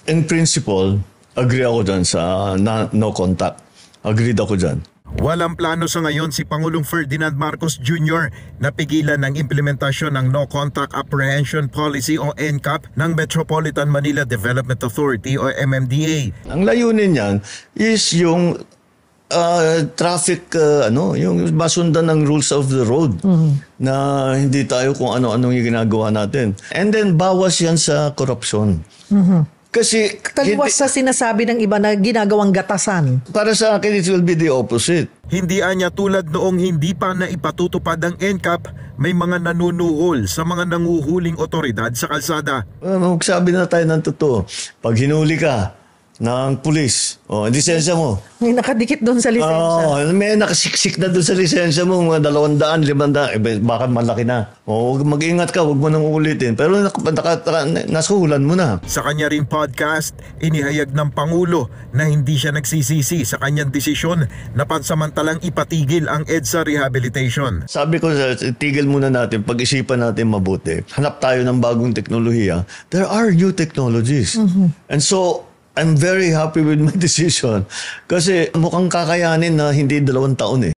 In principle, agree ako dyan sa no contact. Agreed ako dyan. Walang plano sa ngayon si Pangulong Ferdinand Marcos Jr. na pigilan ng implementasyon ng No Contact Apprehension Policy o NCAP ng Metropolitan Manila Development Authority o MMDA. Ang layunin niyan is yung traffic, yung masundan ng rules of the road na hindi tayo kung ano-anong yung ginagawa natin. And then bawas yan sa korupsyon. Kasi Taliwas sa sinasabi ng iba na ginagawang gatasan. para sa akin, it will be the opposite. Hindi anya tulad noong hindi pa na ipatutupad ang NCAP, may mga nanunuhol sa mga nanguhuling otoridad sa kalsada. Magsabi na tayo ng totoo. Pag hinuli ka ng pulis, lisensya mo. May nakadikit doon sa lisensya. May nakasiksik na doon sa lisensya mo, mga 200, 500, baka malaki na. Mag-ingat ka, huwag mo nang uulitin. Pero nasuhulan mo na. Sa kanya ring podcast, inihayag ng Pangulo na hindi siya nagsisisi sa kanyang desisyon na pansamantalang ipatigil ang EDSA rehabilitation. Sabi ko, tigil muna natin, pag-isipan natin mabuti. Hanap tayo ng bagong teknolohiya. There are new technologies. And so, I'm very happy with my decision kasi mukhang kakayanin na hindi 2 taon eh.